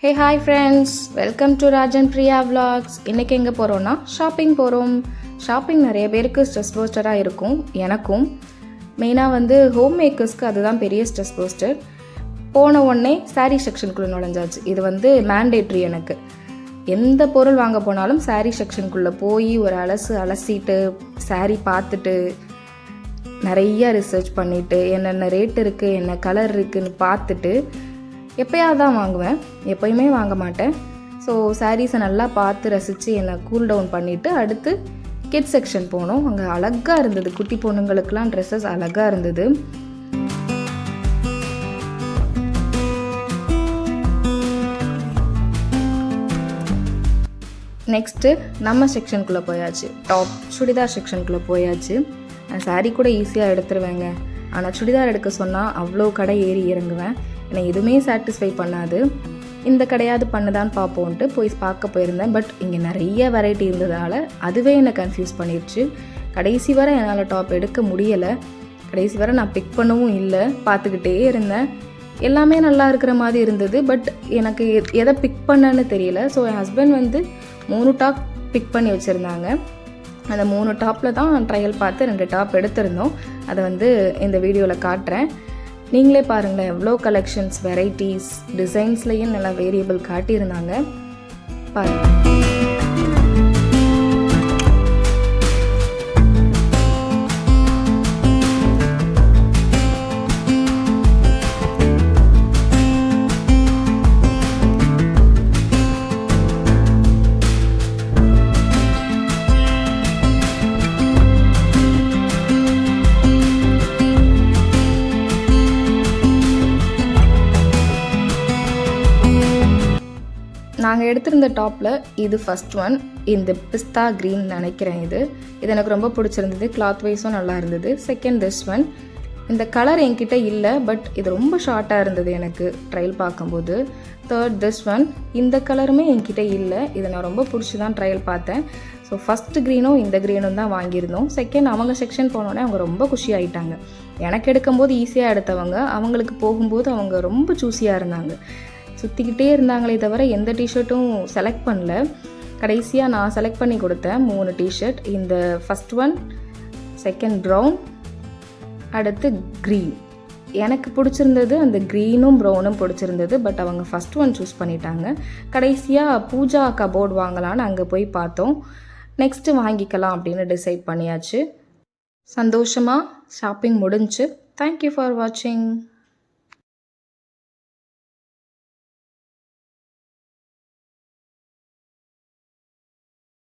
Hey hi friends, welcome to Rajan Priya vlogs. இன்றைக்கி எங்கே போகிறோன்னா ஷாப்பிங் போகிறோம். ஷாப்பிங் நிறைய பேருக்கு ஸ்ட்ரெஸ் பூஸ்டராக இருக்கும். எனக்கும் மெயினாக ஹோம் மேக்கர்ஸ்க்கு அதுதான் பெரிய ஸ்ட்ரெஸ் பூஸ்டர். போன உடனே சாரீ செக்ஷனுக்குள்ளே நுழைஞ்சாச்சு. இது மேண்டேட்ரி. எனக்கு எந்த பொருள் வாங்க போனாலும் சாரீ செக்ஷனுக்குள்ளே போய் ஒரு அலசிட்டு சாரீ பார்த்துட்டு நிறைய ரிசர்ச் பண்ணிவிட்டு என்னென்ன ரேட் இருக்குது, என்ன கலர் இருக்குதுன்னு பார்த்துட்டு எப்போயாவது தான் வாங்குவேன், எப்போயுமே வாங்க மாட்டேன். ஸோ சாரீஸை நல்லா பார்த்து ரசித்து என்னை கூல் டவுன் பண்ணிவிட்டு அடுத்து கிட்ஸ் செக்ஷன் போனோம். அங்கே அழகாக இருந்தது, குட்டி பொண்ணுங்களுக்கெலாம் ட்ரெஸ்ஸஸ் அழகாக இருந்தது. நெக்ஸ்ட்டு நம்ம செக்ஷனுக்குள்ளே போயாச்சு. டாப் சுடிதார் செக்ஷனுக்குள்ளே போயாச்சு. நான் சாரீ கூட ஈஸியாக எடுத்துருவேங்க, ஆனால் சுடிதார் எடுக்க சொன்னால் அவ்வளோ கடை ஏறி இறங்குவேன். என்னை எதுவுமே சாட்டிஸ்ஃபை பண்ணாது. இந்த கடையாவது பண்ணுதான்னு பார்ப்போன்ட்டு பார்க்க போயிருந்தேன். பட் இங்கே நிறைய வெரைட்டி இருந்ததால் அதுவே என்னை கன்ஃபியூஸ் பண்ணிடுச்சு. கடைசி வரை என்னால் டாப் எடுக்க முடியலை. கடைசி வரை நான் பிக் பண்ணவும் இல்லை, பார்த்துக்கிட்டே இருந்தேன். எல்லாமே நல்லா இருக்கிற மாதிரி இருந்தது. பட் எனக்கு எதை பிக் பண்ணேன்னு தெரியல. ஸோ என் ஹஸ்பண்ட் 3 டாப் பிக் பண்ணி வச்சுருந்தாங்க. அந்த 3 டாப்பில் தான் ட்ரையல் பார்த்து 2 டாப் எடுத்திருந்தோம். அதை இந்த வீடியோவில் காட்டுறேன். நீங்களே பாருங்களேன், எவ்வளோ கலெக்ஷன்ஸ், வெரைட்டிஸ், டிசைன்ஸ்லேயும் நல்லா வேரியபிள் காட்டியிருந்தாங்க. பாருங்கள். நாங்கள் எடுத்திருந்த டாப்பில் இது ஃபஸ்ட் ஒன். இந்த பிஸ்தா க்ரீன் நினைக்கிறேன். இது எனக்கு ரொம்ப பிடிச்சிருந்தது. கிளாத் வைஸும் நல்லா இருந்தது. Second this one. இந்த கலர் என்கிட்ட இல்லை, பட் இது ரொம்ப ஷார்ட்டாக இருந்தது எனக்கு ட்ரையல் பார்க்கும்போது. Third this one. இந்த கலருமே என்கிட்ட இல்லை. இதை நான் ரொம்ப பிடிச்சி தான் ட்ரையல் பார்த்தேன். ஸோ ஃபஸ்ட்டு க்ரீனும் இந்த க்ரீனும் தான் வாங்கியிருந்தோம். செகண்ட் அவங்க செக்ஷன் போனோடனே அவங்க ரொம்ப குஷி ஆகிட்டாங்க. எனக்கு எடுக்கும்போது ஈஸியாக எடுத்தவங்க, அவங்களுக்கு போகும்போது அவங்க ரொம்ப சூஸியாக இருந்தாங்க. சுற்றிக்கிட்டே இருந்தாங்களே தவிர எந்த டிஷர்ட்டும் செலக்ட் பண்ணல. கடைசியாக நான் செலக்ட் பண்ணி கொடுத்தேன் 3 டிஷர்ட். இந்த ஃபஸ்ட் ஒன், செகண்ட் ப்ரௌன், அடுத்து க்ரீன். எனக்கு பிடிச்சிருந்தது அந்த க்ரீனும் ப்ரௌனும் பிடிச்சிருந்தது. பட் அவங்க ஃபஸ்ட் ஒன் சூஸ் பண்ணிட்டாங்க. கடைசியாக பூஜா கபோர்ட் வாங்கலான்னு அங்கே போய் பார்த்தோம். நெக்ஸ்ட்டு வாங்கிக்கலாம் அப்படின்னு டிசைட் பண்ணியாச்சு. சந்தோஷமாக ஷாப்பிங் முடிஞ்சு. தேங்க்யூ ஃபார் வாட்சிங்.